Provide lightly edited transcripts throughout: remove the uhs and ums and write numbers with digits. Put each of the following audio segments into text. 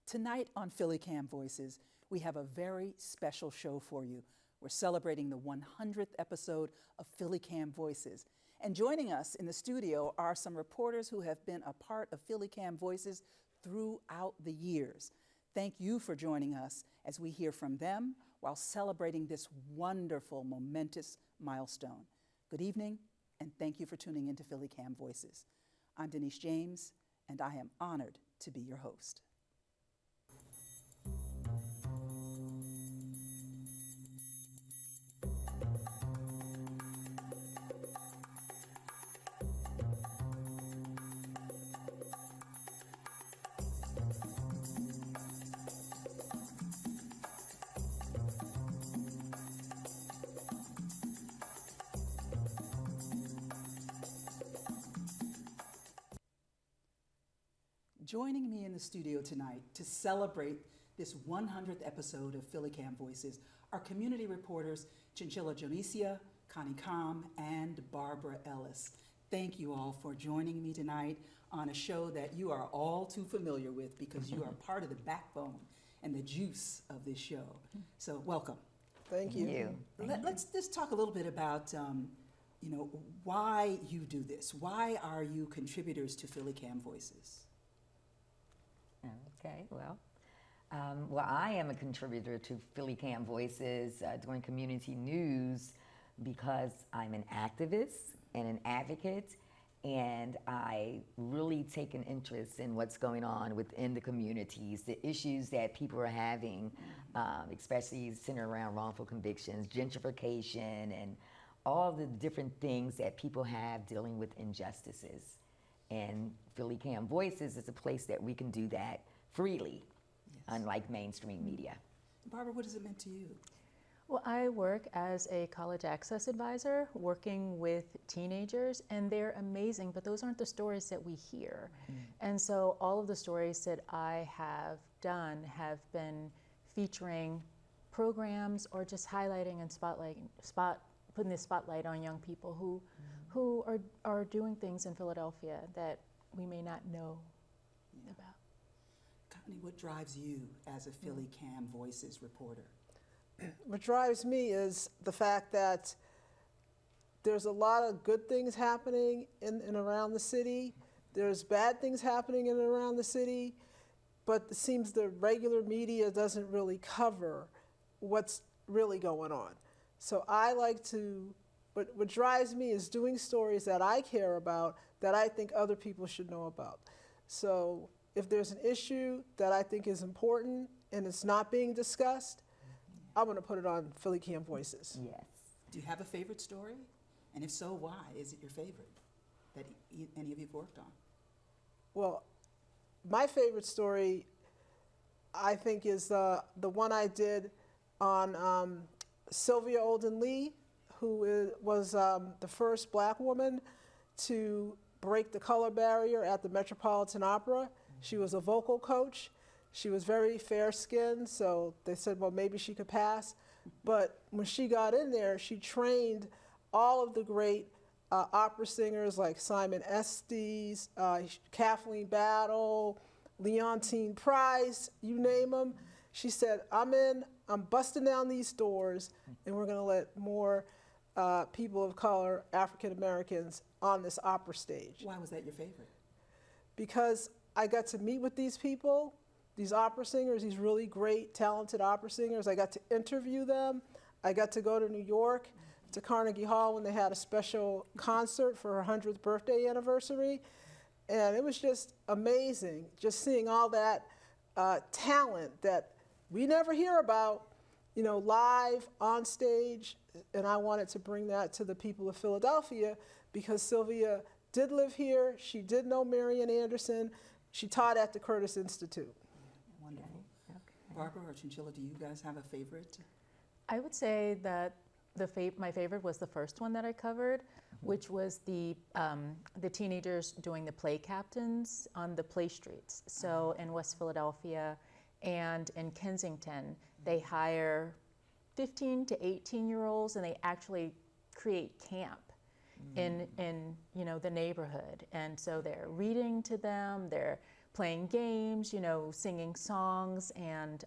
Tonight on PhillyCAM Voices, we have a very special show for you. We're celebrating the 100th episode of PhillyCAM Voices. And joining us in the studio are some reporters who have been a part of PhillyCAM Voices throughout the years. Thank you for joining us as we hear from them while celebrating this wonderful, momentous milestone. Good evening, and thank you for tuning into PhillyCAM Voices. I'm Denise James, and I am honored to be your host. Joining me in the studio tonight to celebrate this 100th episode of PhillyCAM Voices are community reporters Chinchilla Jonesia, Connie, Komm, and Barbara Ellis. Thank you all for joining me tonight on a show that you are all too familiar with because you are part of the backbone and the juice of this show. So welcome. Thank you. Let's just talk a little bit about why you do this. Why are you contributors to PhillyCAM Voices? Okay, well, I am a contributor to PhillyCAM Voices doing community news because I'm an activist and an advocate, and I really take an interest in what's going on within the communities, the issues that people are having, especially centered around wrongful convictions, gentrification, and all the different things that people have dealing with injustices. And PhillyCAM Voices is a place that we can do that freely, yes, unlike mainstream media. Barbara, what does it mean to you? Well, I work as a college access advisor working with teenagers, and they're amazing, but those aren't the stories that we hear. And so all of the stories that I have done have been featuring programs or just highlighting and putting the spotlight on young people who are doing things in Philadelphia that we may not know about. Connie, what drives you as a PhillyCAM Voices reporter? What drives me is the fact that there's a lot of good things happening in and around the city. There's bad things happening in and around the city, but it seems the regular media doesn't really cover what's really going on. So I like to, what drives me is doing stories that I care about that I think other people should know about. So if there's an issue that I think is important and it's not being discussed, I'm going to put it on PhillyCAM Voices. Yes. Do you have a favorite story? And if so, why is it your favorite that any of you have worked on? Well, my favorite story, I think, is the one I did on Sylvia Olden Lee, who was the first black woman to break the color barrier at the Metropolitan Opera. She was a vocal coach. She was very fair-skinned, so they said, well, maybe she could pass. But when she got in there, she trained all of the great opera singers like Simon Estes, Kathleen Battle, Leontine Price, you name them. She said, I'm busting down these doors, and we're going to let more people of color, African Americans, on this opera stage. Why was that your favorite? Because I got to meet with these people, these opera singers, these really great, talented opera singers. I got to interview them. I got to go to New York, to Carnegie Hall when they had a special concert for her 100th birthday anniversary. And it was just amazing, just seeing all that talent that we never hear about, live on stage. And I wanted to bring that to the people of Philadelphia because Sylvia did live here. She did know Marian Anderson. She taught at the Curtis Institute. Wonderful. Okay. Barbara or Chinchilla, do you guys have a favorite? I would say that my favorite was the first one that I covered, which was the teenagers doing the play captains on the play streets. So in West Philadelphia and in Kensington, they hire 15 to 18-year-olds and they actually create camp in the neighborhood. And so they're reading to them, they're playing games, singing songs, and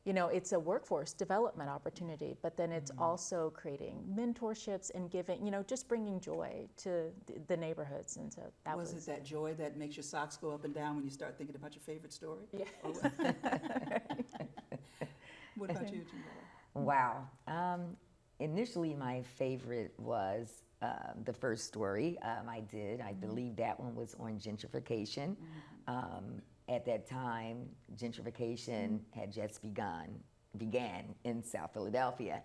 it's a workforce development opportunity, but then it's also creating mentorships and giving, just bringing joy to the neighborhoods. And so that was it that joy that makes your socks go up and down when you start thinking about your favorite story? Yeah. What about you, Chinchilla? Wow. Initially, my favorite was the first story I did. I believe that one was on gentrification. At that time, gentrification had just began in South Philadelphia.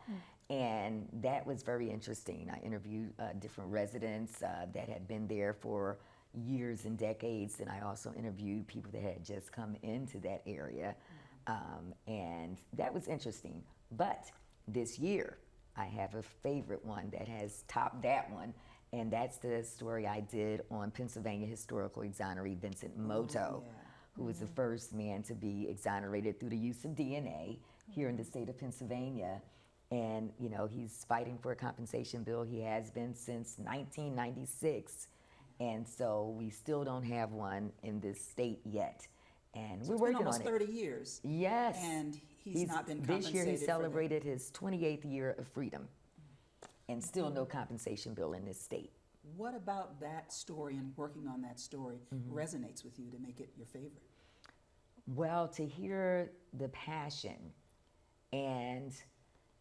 And that was very interesting. I interviewed different residents that had been there for years and decades, and I also interviewed people that had just come into that area. And that was interesting. But this year, I have a favorite one that has topped that one, and that's the story I did on Pennsylvania historical exoneree Vincent Moto, who was the first man to be exonerated through the use of DNA here in the state of Pennsylvania. And, he's fighting for a compensation bill. He has been since 1996. And so we still don't have one in this state yet. And we're working on it. It's been almost 30 years. Yes. And he's not been compensated. This year he for celebrated his 28th year of freedom. And still no compensation bill in this state. What about that story and working on that story resonates with you to make it your favorite? Well, to hear the passion and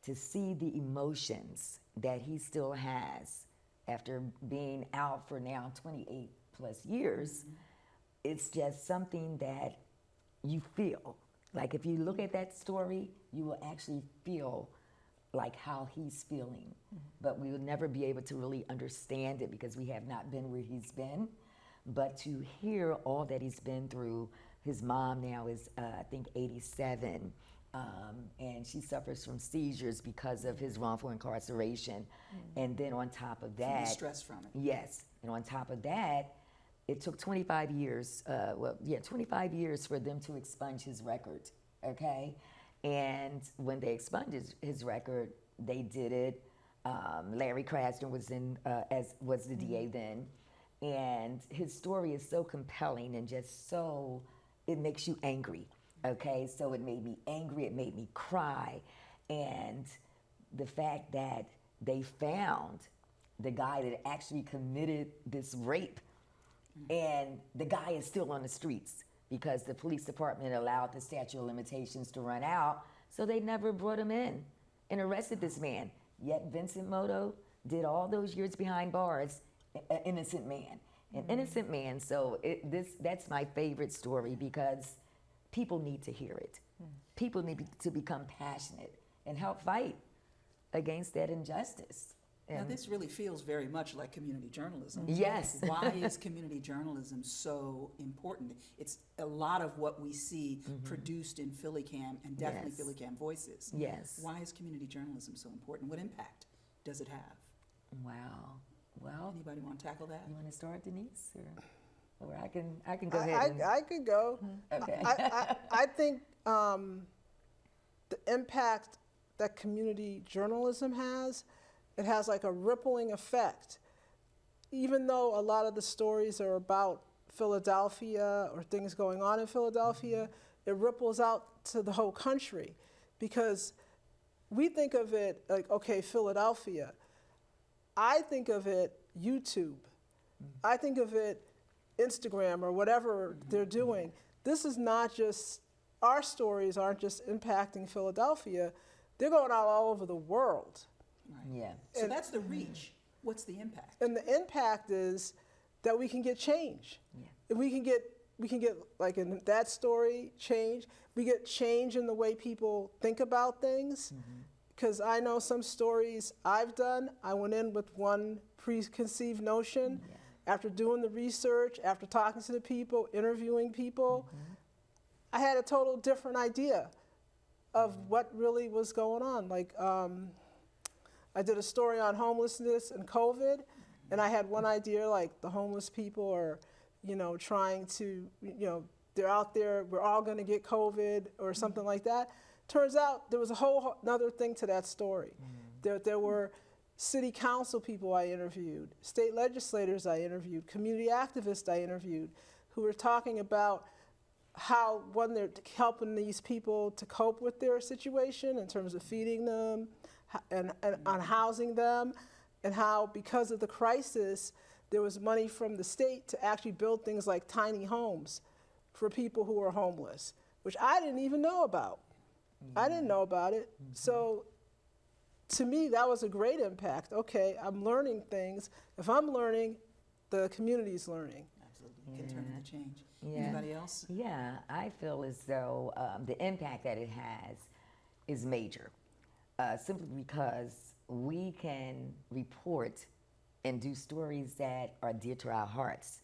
to see the emotions that he still has after being out for now 28 plus years, it's just something that you feel. Like if you look at that story, you will actually feel like how he's feeling. But we will never be able to really understand it because we have not been where he's been. But to hear all that he's been through, his mom now is, I think, 87, and she suffers from seizures because of his wrongful incarceration. And then on top of that— From the stress from it. Yes, and on top of that, it took 25 years, 25 years for them to expunge his record, okay? And when they expunged his record, they did it. Larry Krasner was the DA then, and his story is so compelling and just so, it makes you angry. Okay, so it made me angry. It made me cry, and the fact that they found the guy that actually committed this rape, and the guy is still on the streets, because the police department allowed the statute of limitations to run out, so they never brought him in and arrested this man. Yet Vincent Moto did all those years behind bars, an innocent man. An innocent man, so that's my favorite story because people need to hear it. People need to become passionate and help fight against that injustice. Now, this really feels very much like community journalism. Yes. Why is community journalism so important? It's a lot of what we see produced in PhillyCAM and definitely Yes. PhillyCAM Voices. Yes. Why is community journalism so important? What impact does it have? Wow. Well, Anybody want to tackle that? you want to start, Denise, or I can go ahead. I could go. Okay. I think the impact that community journalism has, it has like a rippling effect. Even though a lot of the stories are about Philadelphia or things going on in Philadelphia, it ripples out to the whole country, because we think of it like, okay, Philadelphia. I think of it YouTube. I think of it Instagram or whatever they're doing. This is not just, our stories aren't just impacting Philadelphia, they're going out all over the world. Right. Yeah. So that's the reach. What's the impact? And the impact is that we can get change. Yeah. If we can get, like in that story, change. We get change in the way people think about things. Because I know some stories I've done, I went in with one preconceived notion. After doing the research, after talking to the people, interviewing people, I had a total different idea of what really was going on. Like, I did a story on homelessness and COVID, and I had one idea, like the homeless people are, trying to, they're out there, we're all gonna get COVID or something like that. Turns out there was a whole another thing to that story. There were city council people I interviewed, state legislators I interviewed, community activists I interviewed, who are talking about how, one, they're helping these people to cope with their situation in terms of feeding them and on housing them, and how because of the crisis, there was money from the state to actually build things like tiny homes for people who are homeless, which I didn't even know about. I didn't know about it. So to me, that was a great impact. Okay, I'm learning things. If I'm learning, the community's learning. Absolutely, you can turn in the change. Yeah. Anybody else? Yeah, I feel as though the impact that it has is major, simply because we can report and do stories that are dear to our hearts,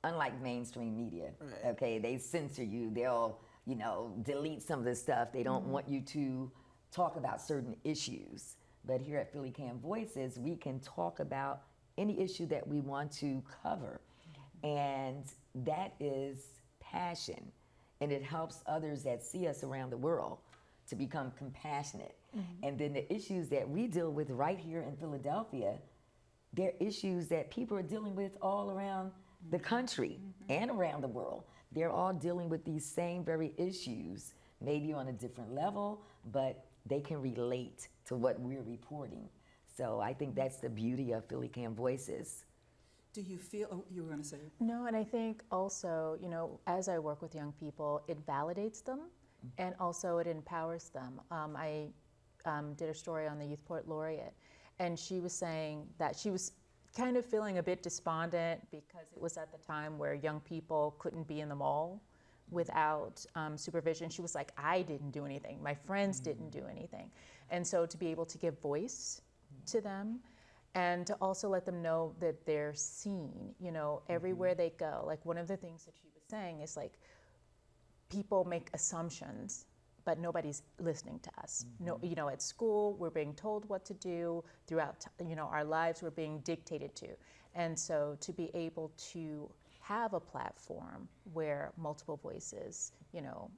unlike mainstream media. Right. Okay, they censor you. They'll, you know, delete some of the stuff. They don't want you to talk about certain issues. But here at PhillyCAM Voices, we can talk about any issue that we want to cover. And that is passion. And it helps others that see us around the world to become compassionate. And then the issues that we deal with right here in Philadelphia, they're issues that people are dealing with all around the country and around the world. They're all dealing with these same very issues, maybe on a different level, but they can relate to what we're reporting. So I think that's the beauty of PhillyCAM Voices. Do you feel, oh, you were going to say? No, and I think also, you know, as I work with young people, it validates them and also it empowers them. I did a story on the Youth Poet Laureate, and she was saying that she was kind of feeling a bit despondent because it was at the time where young people couldn't be in the mall without supervision. She was like, I didn't do anything. My friends didn't do anything. And so to be able to give voice to them and to also let them know that they're seen, you know, everywhere they go. Like one of the things that she was saying is like, people make assumptions, but nobody's listening to us. No, you know, at school, we're being told what to do. Throughout, you know, our lives, we're being dictated to. And so to be able to have a platform where multiple voices, you know,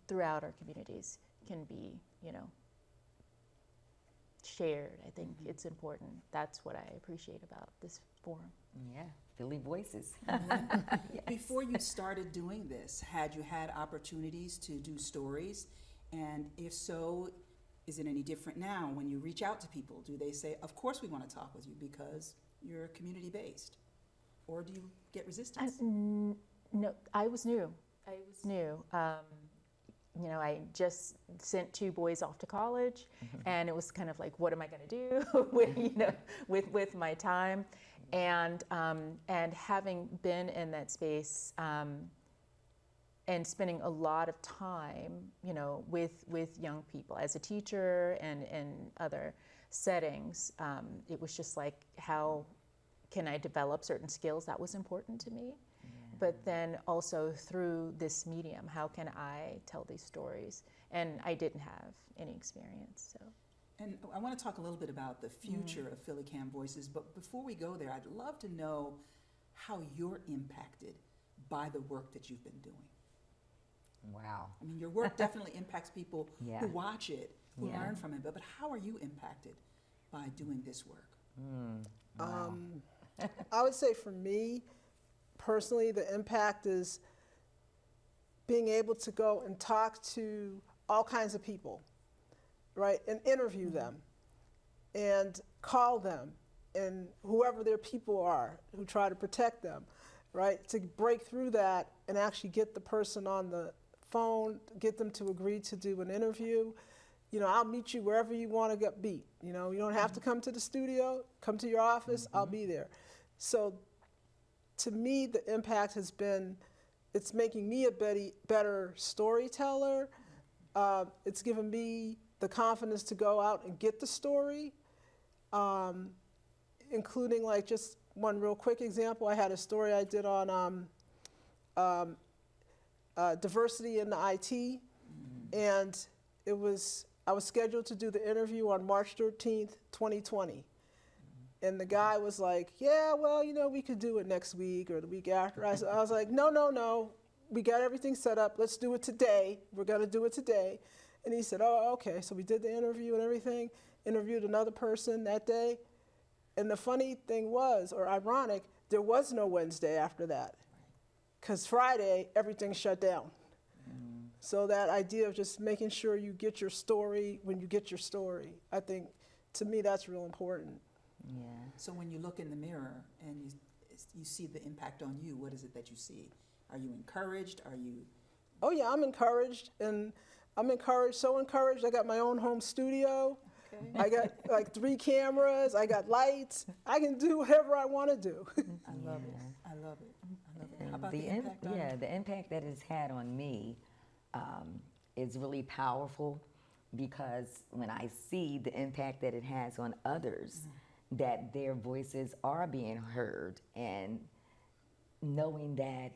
throughout our communities can be, you know, shared, I think it's important. That's what I appreciate about this forum. Yeah, Philly Voices. Before you started doing this, had you had opportunities to do stories? And if so, is it any different now when you reach out to people? Do they say, of course we want to talk with you because you're community-based? Or do you get resistance? No, I was new. You know, I just sent 2 boys off to college, and it was kind of like, what am I going to do with, you know, with my time? And having been in that space and spending a lot of time, you know, with young people as a teacher and in other settings, it was just like, how can I develop certain skills? That was important to me. But then also through this medium, how can I tell these stories? And I didn't have any experience, so. And I want to talk a little bit about the future of PhillyCAM Voices, but before we go there, I'd love to know how you're impacted by the work that you've been doing. Wow. I mean, your work definitely impacts people Yeah. who watch it, who Yeah. learn from it, but how are you impacted by doing this work? Wow. I would say for me, personally, the impact is being able to go and talk to all kinds of people, right, and interview them and call them and whoever their people are who try to protect them, right, to break through that and actually get the person on the phone, get them to agree to do an interview. You know, I'll meet you wherever you want to get beat. You know, you don't have to come to the studio, come to your office, I'll be there. So to me, the impact has been, it's making me a better storyteller. It's given me the confidence to go out and get the story, including like just one real quick example. I had a story I did on diversity in the IT, and I was scheduled to do the interview on March 13th, 2020. And the guy was like, yeah, well, you know, we could do it next week or the week after. I was like, no, we got everything set up. Let's do it today. We're going to do it today. And he said, oh, okay. So we did the interview and everything, interviewed another person that day. And the funny thing was, or ironic, there was no Wednesday after that. because Friday, everything shut down. So that idea of just making sure you get your story when you get your story, I think, to me, that's real important. Yeah. So when you look in the mirror and you see the impact on you, what is it that you see? Are you encouraged? Are you? Oh yeah, I'm encouraged, and I'm encouraged, so encouraged. I got my own home studio. Okay. I got like 3 cameras. I got lights. I can do whatever I want to do. I love it. I love it. I love it. How And about the impact on you? the impact that it's had on me is really powerful, because when I see the impact that it has on others, that their voices are being heard, and knowing that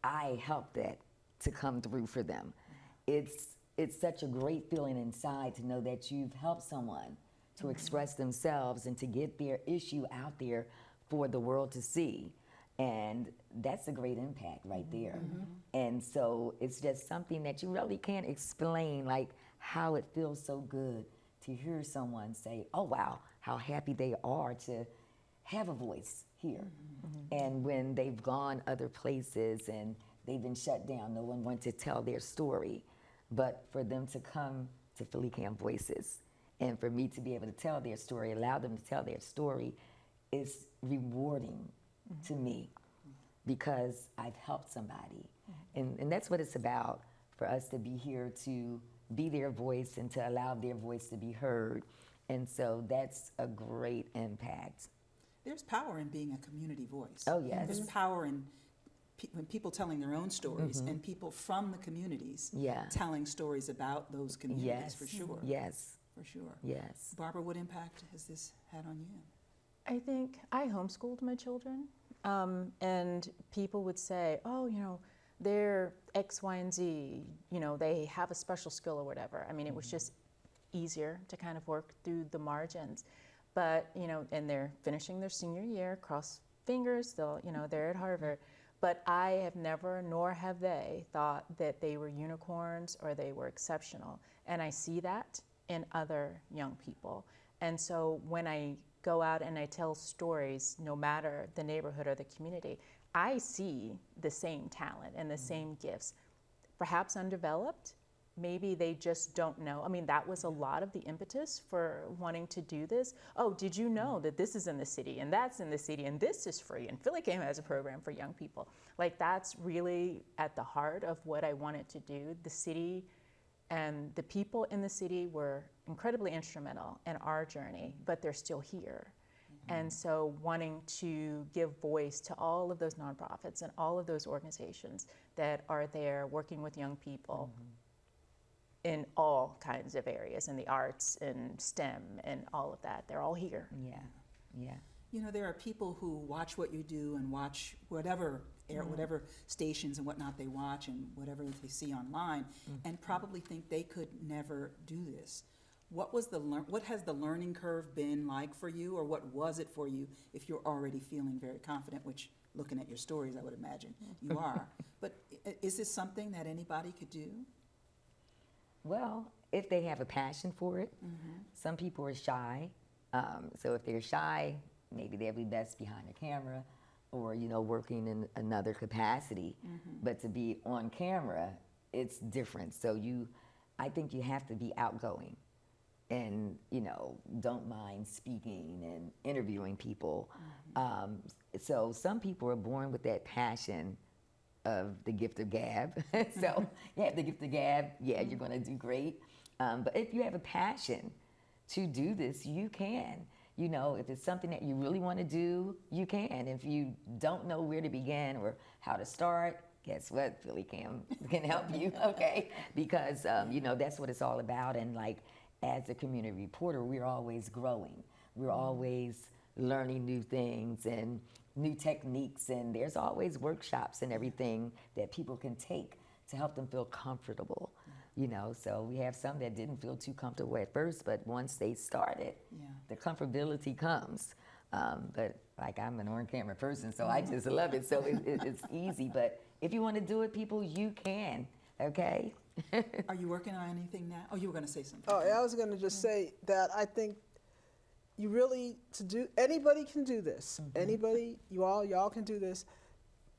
I helped that to come through for them, it's such a great feeling inside to know that you've helped someone to express themselves and to get their issue out there for the world to see. And that's a great impact right there. And so it's just something that you really can't explain, like how it feels so good to hear someone say, oh wow, how happy they are to have a voice here. And when they've gone other places and they've been shut down, no one wants to tell their story, but for them to come to PhillyCAM Voices and for me to be able to tell their story, allow them to tell their story, is rewarding to me, because I've helped somebody. And that's what it's about, for us to be here to be their voice and to allow their voice to be heard. And so that's a great impact. There's power in being a community voice. Oh, yes. There's power in when people telling their own stories and people from the communities Yeah. telling stories about those communities, Yes. for sure. Yes. For sure. Yes. Barbara, what impact has this had on you? I think I homeschooled my children, and people would say, oh, you know, they're X, Y, and Z, you know, they have a special skill or whatever. I mean, it was just easier to kind of work through the margins. But, you know, and they're finishing their senior year, cross fingers, they'll, you know, they're at Harvard. But I have never, nor have they, thought that they were unicorns or they were exceptional. And I see that in other young people. And so when I go out and I tell stories, no matter the neighborhood or the community, I see the same talent and the same gifts, perhaps undeveloped. Maybe they just don't know. I mean, that was a lot of the impetus for wanting to do this. Oh, did you know that this is in the city and that's in the city and this is free, and PhillyCAM has a program for young people. Like, that's really at the heart of what I wanted to do. The city and the people in the city were incredibly instrumental in our journey, but they're still here. And so wanting to give voice to all of those nonprofits and all of those organizations that are there working with young people in all kinds of areas, in the arts and STEM and all of that. They're all here. Yeah. Yeah. You know, there are people who watch what you do and watch whatever whatever stations and whatnot they watch and whatever they see online, and probably think they could never do this. What was what has the learning curve been like for you, or what was it for you, if you're already feeling very confident, which, looking at your stories, I would imagine you are. But is this something that anybody could do? Well, if they have a passion for it. Some people are shy. So if they're shy, maybe they'll be best behind a camera or, you know, working in another capacity. But to be on camera, it's different. So I think you have to be outgoing and, you know, don't mind speaking and interviewing people. So some people are born with that passion of the gift of gab. So you have the gift of gab, yeah, you're gonna do great. But if you have a passion to do this, you can. You know, if it's something that you really wanna do, you can. If you don't know where to begin or how to start, guess what? PhillyCAM can help you, okay? Because, you know, that's what it's all about. And like, as a community reporter, we're always growing. We're always learning new things and new techniques, and there's always workshops and everything that people can take to help them feel comfortable, you know. So we have some that didn't feel too comfortable at first, but once they started, the comfortability comes. But like, I'm an on-camera person, so I just love it. So it's easy. But if you want to do it, people, you can, okay? Are you working on anything now? Oh, you were going to say something. Oh, yeah, I was going to just say that I think you really, anybody can do this. Anybody, y'all can do this.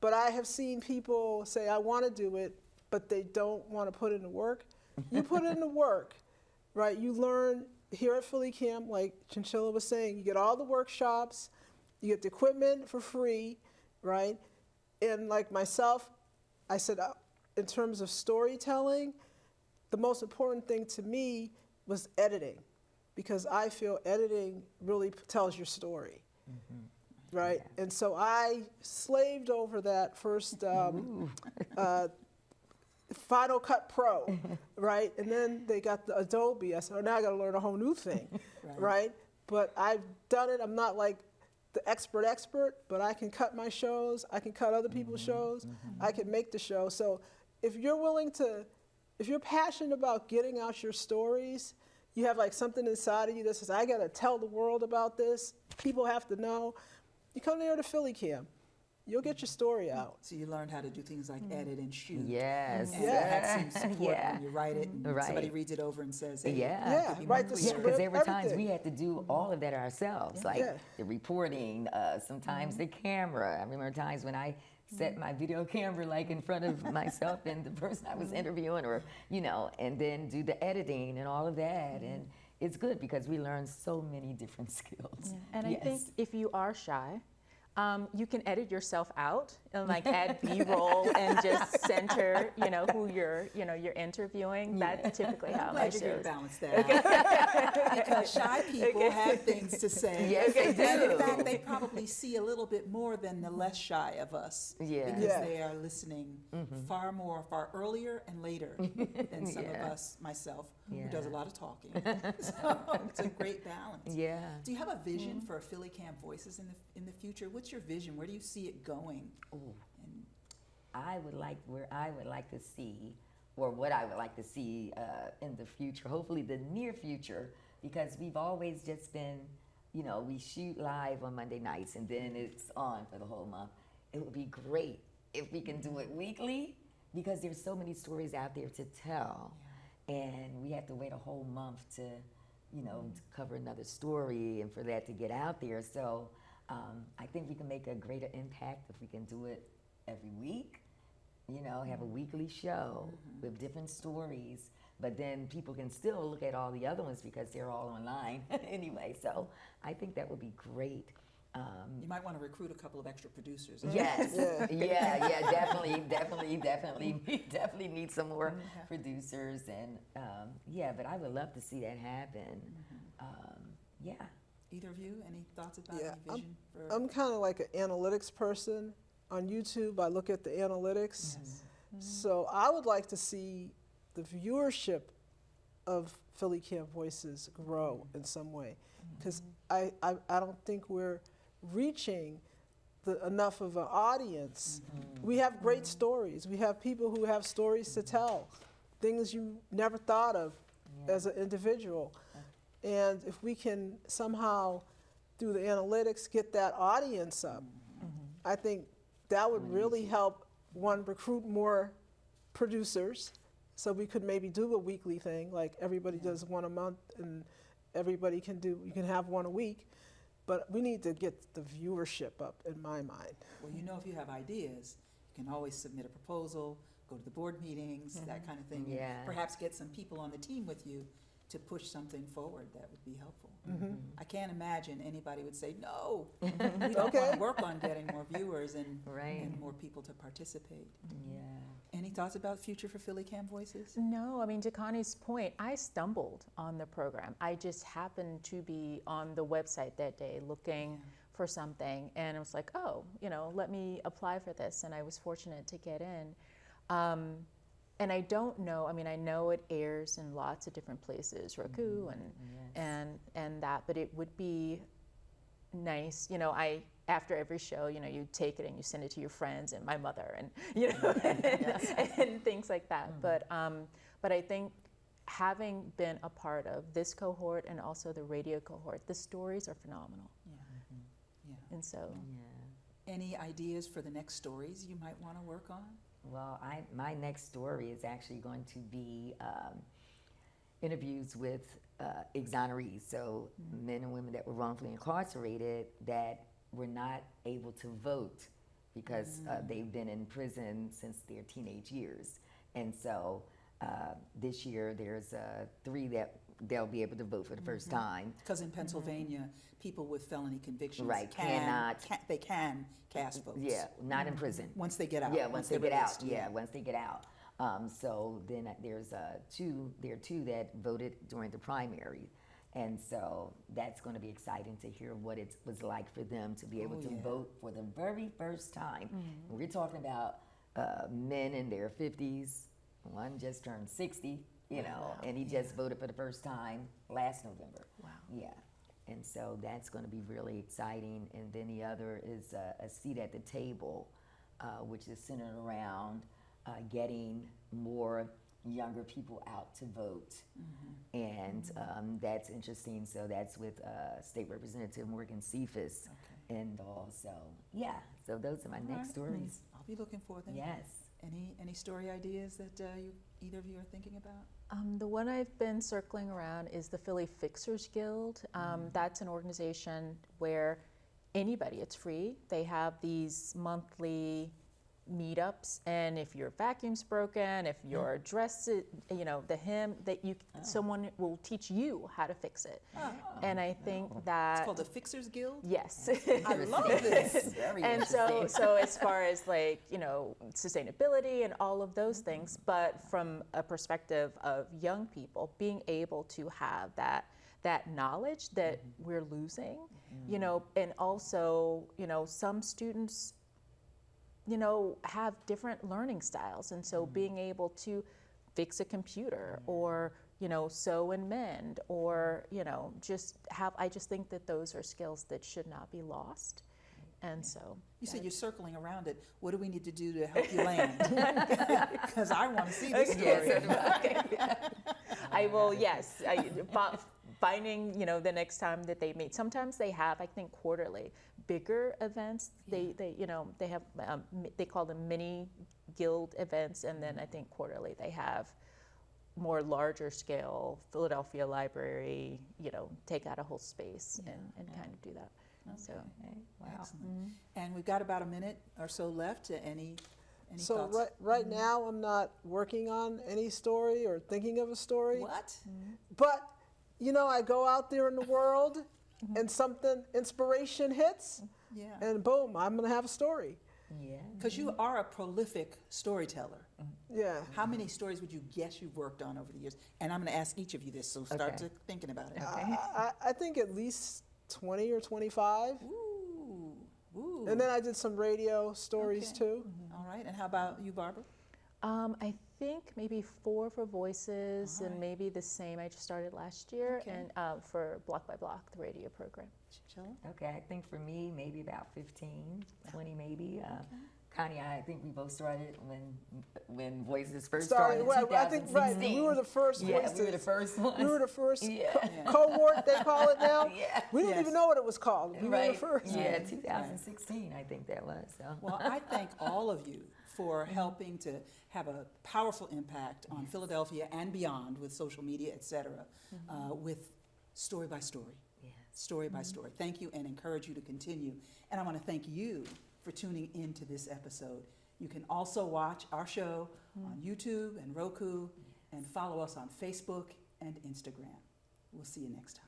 But I have seen people say, I want to do it, but they don't want to put in the work. You put in the work, right? You learn here at PhillyCAM, like Chinchilla was saying, you get all the workshops, you get the equipment for free, right? And like myself, I said, in terms of storytelling, the most important thing to me was editing, because I feel editing really tells your story, right? Yeah. And so I slaved over that first Final Cut Pro, right? And then they got the Adobe. I said, oh, now I got to learn a whole new thing, right? But I've done it. I'm not like the expert, but I can cut my shows. I can cut other people's shows. I can make the show. So if you're willing to, if you're passionate about getting out your stories, you have like something inside of you that says, I got to tell the world about this. People have to know. You come there to PhillyCAM. You'll get your story out. So you learned how to do things like edit and shoot. Yes. And have some support Yeah. when you write it and Right. somebody reads it over and says, hey, Yeah. Yeah, be write more the clear. script. Because there were times everything. we had to do all of that ourselves, like Yeah. the reporting, sometimes the camera. I remember times when I set my video camera like in front of myself and the person I was interviewing, or, you know, and then do the editing and all of that. And it's good because we learn so many different skills. And I Yes. think if you are shy, you can edit yourself out and like add B-roll and just center, you know, who you're interviewing. That's typically how I'm my glad you're going to shows. balance that out. Because shy people have things to say. Yes, they And in do. fact, they probably see a little bit more than the less shy of us. Yeah. Because Yeah. they are listening far earlier and later than some of Yeah. us, myself, who Yeah. does a lot of talking. So it's a great balance. Yeah. Do you have a vision for PhillyCAM Voices in the future? What's your vision? Where do you see it going? Ooh. And Where I would like to see, or what I would like to see in the future, hopefully the near future, because we've always just been, you know, we shoot live on Monday nights and then it's on for the whole month. It would be great if we can do it weekly, because there's so many stories out there to tell, and we have to wait a whole month to, you know, to cover another story and for that to get out there. So I think we can make a greater impact if we can do it every week, you know, have a weekly show with different stories, but then people can still look at all the other ones because they're all online anyway. So I think that would be great. you might want to recruit a couple of extra producers. Yes, Yeah. definitely need some more producers, and but I would love to see that happen. Yeah. Either of you, any thoughts about Yeah, any vision for? I'm kind of like an analytics person. On YouTube, I look at the analytics. Yes. So I would like to see the viewership of PhillyCAM Voices grow in some way, because I don't think we're reaching enough of an audience. We have great stories. We have people who have stories to tell, things you never thought of as an individual. And if we can somehow, through the analytics, get that audience up, I think that would really help, one, recruit more producers, so we could maybe do a weekly thing, like everybody does one a month, and everybody can do, you can have one a week. But we need to get the viewership up, in my mind. Well, you know, if you have ideas, you can always submit a proposal, go to the board meetings, that kind of thing. and Yeah. Perhaps get some people on the team with you to push something forward that would be helpful. I can't imagine anybody would say, no, we don't want Okay. to work on getting more viewers and, Right. and more people to participate. Yeah. Any thoughts about future for PhillyCAM Voices? No, I mean, to Connie's point, I stumbled on the program. I just happened to be on the website that day looking for something, and I was like, oh, you know, let me apply for this, and I was fortunate to get in. And I don't know, I mean, I know it airs in lots of different places, Roku and that, but it would be nice, you know, after every show, you know, you take it and you send it to your friends and my mother and, you know, and things like that. But I think having been a part of this cohort and also the radio cohort, the stories are phenomenal. Yeah. And so, Any ideas for the next stories you might want to work on? Well, my next story is actually going to be interviews with exonerees, so men and women that were wrongfully incarcerated that were not able to vote because they've been in prison since their teenage years. And so this year there's 3 that they'll be able to vote for the first time. Because in Pennsylvania, people with felony convictions Right, they can cast votes. Yeah, not in prison. Once they get out. Yeah, once they they're get out. released, Yeah, once they get out. So then there's there are 2 that voted during the primary. And so that's going to be exciting to hear what it was like for them to be able to vote for the very first time. We're talking about men in their 50s. One just turned 60, you know, and he just voted for the first time last November. Wow. Yeah. And so that's going to be really exciting. And then the other is a seat at the table, which is centered around getting more younger people out to vote. And that's interesting. So that's with State Representative Morgan Cephas. And also, yeah, so those are my next stories. I'll be looking for them. Yes. Any story ideas that either of you are thinking about? The one I've been circling around is the Philly Fixers Guild. That's an organization where anybody, it's free. They have these monthly meetups, and if your vacuum's broken, if your dress, you know, the hem that you, someone will teach you how to fix it. And I think that It's called the Fixers Guild? yes. I love this. Very And interesting. so as far as like, you know, sustainability and all of those things, but from a perspective of young people, being able to have that knowledge that we're losing, you know, and also, you know, some students, you know, have different learning styles. And so being able to fix a computer or, you know, sew and mend or, you know, I just think that those are skills that should not be lost. And so. You said you're circling around it. What do we need to do to help you land? Because I want to see this story. I will, yes. Finding, you know, the next time that they meet. Sometimes they have, I think, quarterly bigger events. They you know, they have, they call them mini guild events, and then I think quarterly they have more larger scale Philadelphia Library, you know, take out a whole space and kind of do that. So, Wow. Excellent. And we've got about a minute or so left. Any So thoughts? right now, I'm not working on any story or thinking of a story. What? But, you know, I go out there in the world and something, inspiration hits, Yeah. and boom, I'm going to have a story. Yeah. Because you are a prolific storyteller. Yeah. How many stories would you guess you've worked on over the years? And I'm going to ask each of you this, so start Okay. thinking about it. I think at least 20 or 25. Ooh. Ooh. And then I did some radio stories Okay. too. All right. And how about you, Barbara? I think maybe 4 for Voices, All right. and maybe the same I just started last year, Okay. and for Block by Block, the radio program. Chinchilla? Okay, I think for me, maybe about 15, 20 maybe. Connie, I think we both started when Voices first started in Well, I think 2016. we were the first Yeah, voices. we were the first ones. We were the first Yeah. cohort, they call it now. Yeah. We didn't Yes. even know what it was called. We were Right. the first. Yeah, 2016, I think that was. So. Well, I thank all of you for helping to have a powerful impact on Philadelphia and beyond with social media, et cetera, with story by story. Yes. Story by story. Thank you and encourage you to continue. And I want to thank you for tuning into this episode. You can also watch our show on YouTube and Roku and follow us on Facebook and Instagram. We'll see you next time.